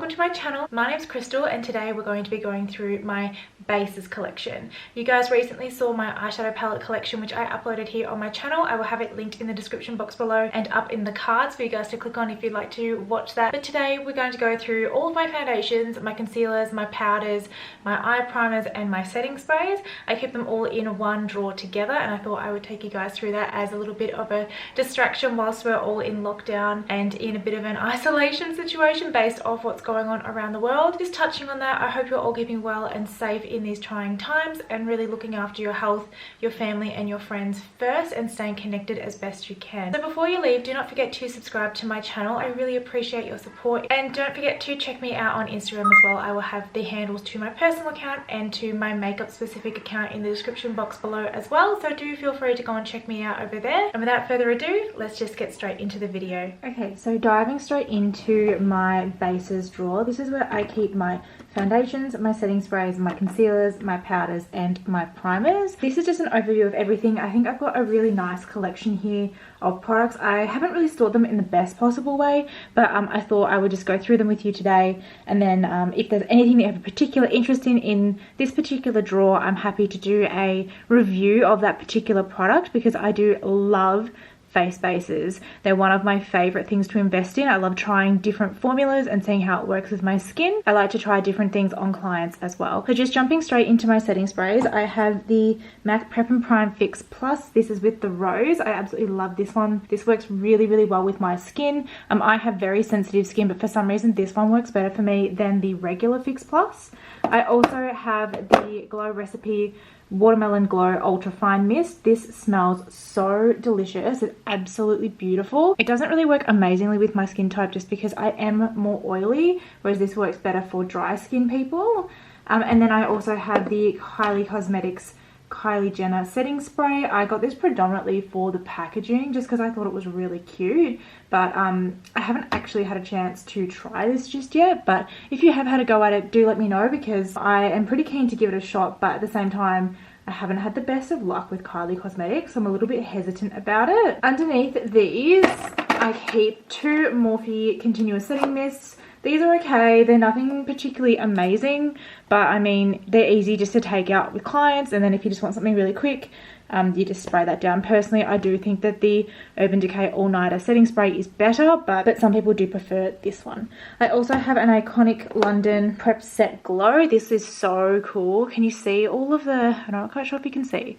welcome to my channel. My name's Crystal and today we're going to be going through my bases collection. You guys recently saw my eyeshadow palette collection which I uploaded here on my channel. I will have it linked in the description box below and up in the cards for you guys to click on if you'd like to watch that. But today we're going to go through all of my foundations, my concealers, my powders, my eye primers and my setting sprays. I keep them all in one drawer together and I thought I would take you guys through that as a little bit of a distraction whilst we're all in lockdown and in a bit of an isolation situation based off what's going on around the world. Just touching on that, I hope you're all keeping well and safe in these trying times and really looking after your health, your family and your friends first and staying connected as best you can. So before you leave, do not forget to subscribe to my channel. I really appreciate your support, and don't forget to check me out on Instagram as well. I will have the handles to my personal account and to my makeup specific account in the description box below as well, so do feel free to go and check me out over there. And without further ado, let's just get straight into the video. Okay, so diving straight into my bases drawer, this is where I keep my foundations, my setting sprays, my concealers, my powders and my primers. This is just an overview of everything. I think I've got a really nice collection here of products. I haven't really stored them in the best possible way, but I thought I would just go through them with you today, and then if there's anything that you have a particular interest in this particular drawer, I'm happy to do a review of that particular product because I do love face bases. They're one of my favorite things to invest in. I love trying different formulas and seeing how it works with my skin. I like to try different things on clients as well. So just jumping straight into my setting sprays, I have the MAC Prep and Prime Fix Plus. This is with the rose. I absolutely love this one. This works really well with my skin. I have very sensitive skin, but for some reason this one works better for me than the regular Fix Plus. I also have the Glow Recipe Watermelon Glow Ultra Fine Mist. This smells so delicious. It's absolutely beautiful. It doesn't really work amazingly with my skin type just because I am more oily, whereas this works better for dry skin people. And then I also have the Kylie Cosmetics Kylie Jenner setting spray. I got this predominantly for the packaging just because I thought it was really cute, but I haven't actually had a chance to try this just yet. But if you have had a go at it, do let me know because I am pretty keen to give it a shot, but at the same time I haven't had the best of luck with Kylie Cosmetics, so I'm a little bit hesitant about it. Underneath these I keep two Morphe continuous setting mists. These are okay, they're nothing particularly amazing, but I mean, they're easy just to take out with clients, and then if you just want something really quick, you just spray that down. Personally, I do think that the Urban Decay All Nighter setting spray is better, but some people do prefer this one. I also have an iconic London Prep Set Glow. This is so cool. Can you see all of the, I'm not quite sure if you can see,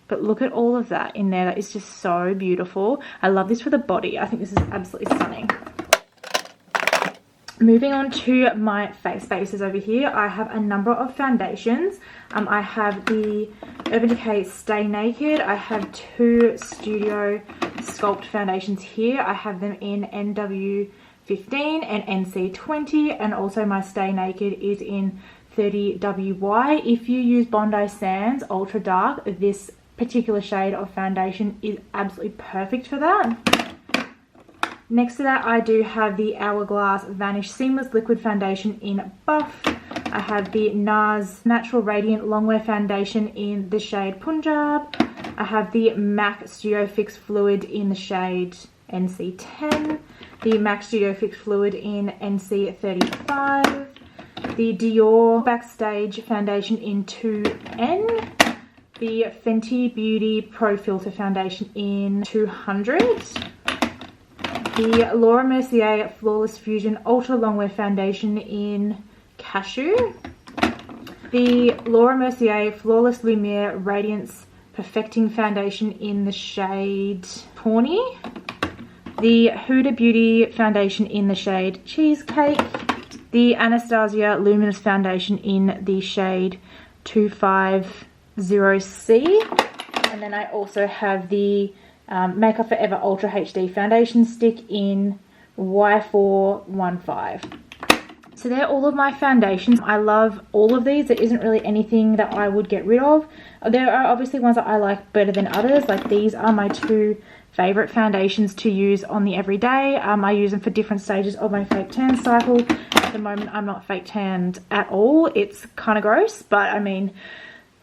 but look at all of that in there. That is just so beautiful. I love this for the body. I think this is absolutely stunning. Moving on to my face bases over here, I have a number of foundations. I have the Urban Decay Stay Naked. I have two Studio Sculpt foundations here. I have them in NW15 and NC20, and also my Stay Naked is in 30WY. If you use Bondi Sands Ultra Dark, this particular shade of foundation is absolutely perfect for that. Next to that, I do have the Hourglass Vanish Seamless Liquid Foundation in Buff. I have the NARS Natural Radiant Longwear Foundation in the shade Punjab. I have the MAC Studio Fix Fluid in the shade NC10. The MAC Studio Fix Fluid in NC35. The Dior Backstage Foundation in 2N. The Fenty Beauty Pro Filter Foundation in 200. The Laura Mercier Flawless Fusion Ultra Longwear Foundation in Cashew. The Laura Mercier Flawless Lumiere Radiance Perfecting Foundation in the shade Tawny. The Huda Beauty Foundation in the shade Cheesecake. The Anastasia Luminous Foundation in the shade 250C. And then I also have the Makeup Forever Ultra HD Foundation Stick in Y415. So they're all of my foundations. I love all of these. There isn't really anything that I would get rid of. There are obviously ones that I like better than others. Like these are my two favorite foundations to use on the everyday. I use them for different stages of my fake tan cycle. At the moment, I'm not fake tanned at all. It's kind of gross, but I mean,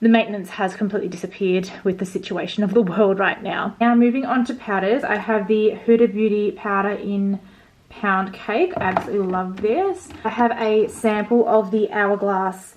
the maintenance has completely disappeared with the situation of the world right now. Now moving on to powders, I have the Huda Beauty powder in pound cake. I absolutely love this. I have a sample of the Hourglass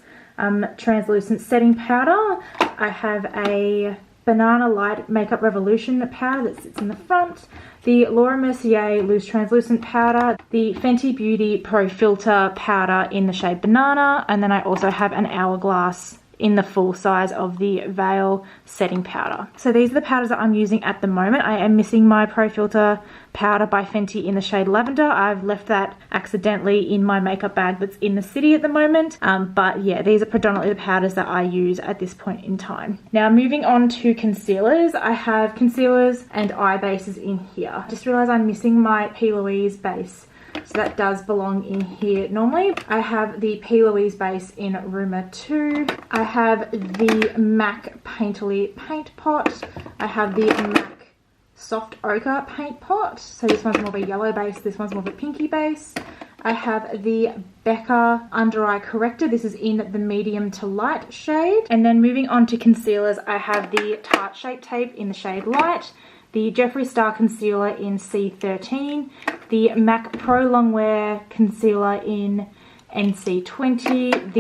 translucent setting powder. I have a Banana Light Makeup Revolution powder that sits in the front, the Laura Mercier Loose Translucent powder, the Fenty Beauty Pro Filter powder in the shade Banana, and then I also have an Hourglass in the full size of the Veil setting powder. So these are the powders that I'm using at the moment. I am missing my Pro Filter powder by Fenty in the shade Lavender. I've left that accidentally in my makeup bag that's in the city at the moment. But yeah, these are predominantly the powders that I use at this point in time. Now moving on to concealers, I have concealers and eye bases in here. Just realized I'm missing my P. Louise base. So that does belong in here normally. I have the P. Louise base in Rumor 2. I have the MAC Painterly Paint Pot. I have the MAC Soft Ochre Paint Pot. So this one's more of a yellow base. This one's more of a pinky base. I have the Becca Under Eye Corrector. This is in the medium to light shade. And then moving on to concealers, I have the Tarte Shape Tape in the shade Light, the Jeffree Star Concealer in C13, the MAC Pro Longwear Concealer in NC20,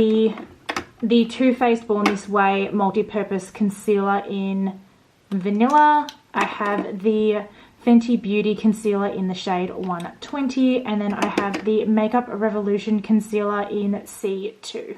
the Too Faced Born This Way Multi-Purpose Concealer in Vanilla. I have the Fenty Beauty Concealer in the shade 120, and then I have the Makeup Revolution Concealer in C2.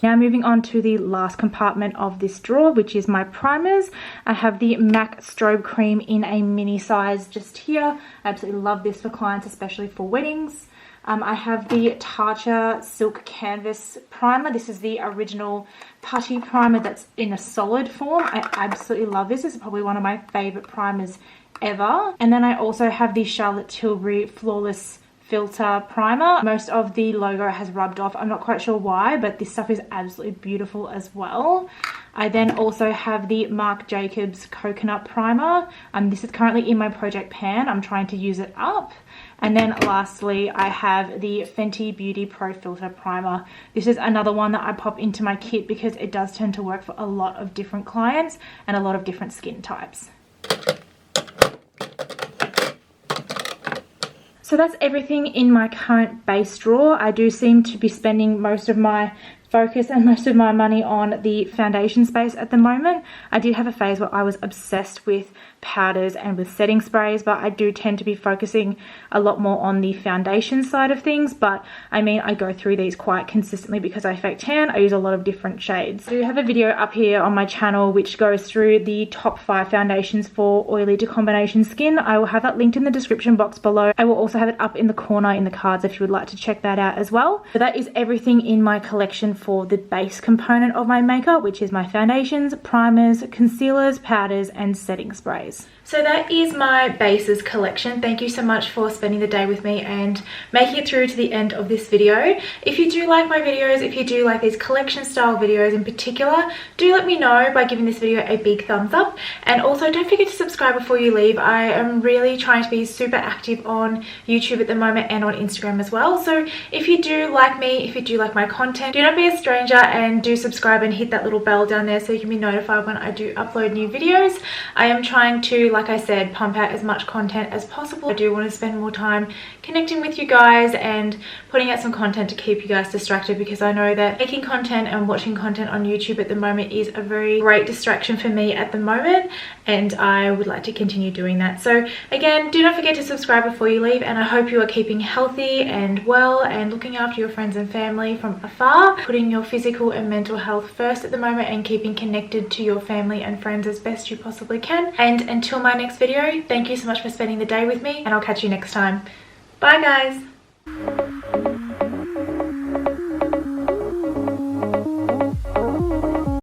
Now moving on to the last compartment of this drawer, which is my primers. I have the MAC Strobe Cream in a mini size just here. I absolutely love this for clients, especially for weddings. I have the Tatcha Silk Canvas Primer. This is the original putty primer that's in a solid form. I absolutely love this. This is probably one of my favorite primers ever. And then I also have the Charlotte Tilbury Flawless Filter Primer. Most of the logo has rubbed off. I'm not quite sure why, but this stuff is absolutely beautiful as well. I then also have the Marc Jacobs Coconut Primer. This is currently in my project pan. I'm trying to use it up. And then lastly, I have the Fenty Beauty Pro Filter Primer. This is another one that I pop into my kit because it does tend to work for a lot of different clients and a lot of different skin types. So that's everything in my current base drawer. I do seem to be spending most of my focus and most of my money on the foundation space at the moment. I did have a phase where I was obsessed with powders and with setting sprays, but I do tend to be focusing a lot more on the foundation side of things. But I mean, I go through these quite consistently because I fake tan. I use a lot of different shades. I do have a video up here on my channel which goes through the top 5 foundations for oily to combination skin. I will have that linked in the description box below. I will also have it up in the corner in the cards if you would like to check that out as well. So that is everything in my collection for the base component of my makeup, which is my foundations, primers, concealers, powders, and setting sprays. So that is my bases collection. Thank you so much for spending the day with me and making it through to the end of this video. If you do like my videos, if you do like these collection style videos in particular, do let me know by giving this video a big thumbs up. And also don't forget to subscribe before you leave. I am really trying to be super active on YouTube at the moment and on Instagram as well. So if you do like me, if you do like my content, do not be a stranger and do subscribe and hit that little bell down there so you can be notified when I do upload new videos. I am trying to, like I said, pump out as much content as possible. I do want to spend more time connecting with you guys and putting out some content to keep you guys distracted, because I know that making content and watching content on YouTube at the moment is a very great distraction for me at the moment, and I would like to continue doing that. So again, do not forget to subscribe before you leave, and I hope you are keeping healthy and well and looking after your friends and family from afar, putting your physical and mental health first at the moment and keeping connected to your family and friends as best you possibly can. And until my next video, thank you so much for spending the day with me, and I'll catch you next time. Bye guys.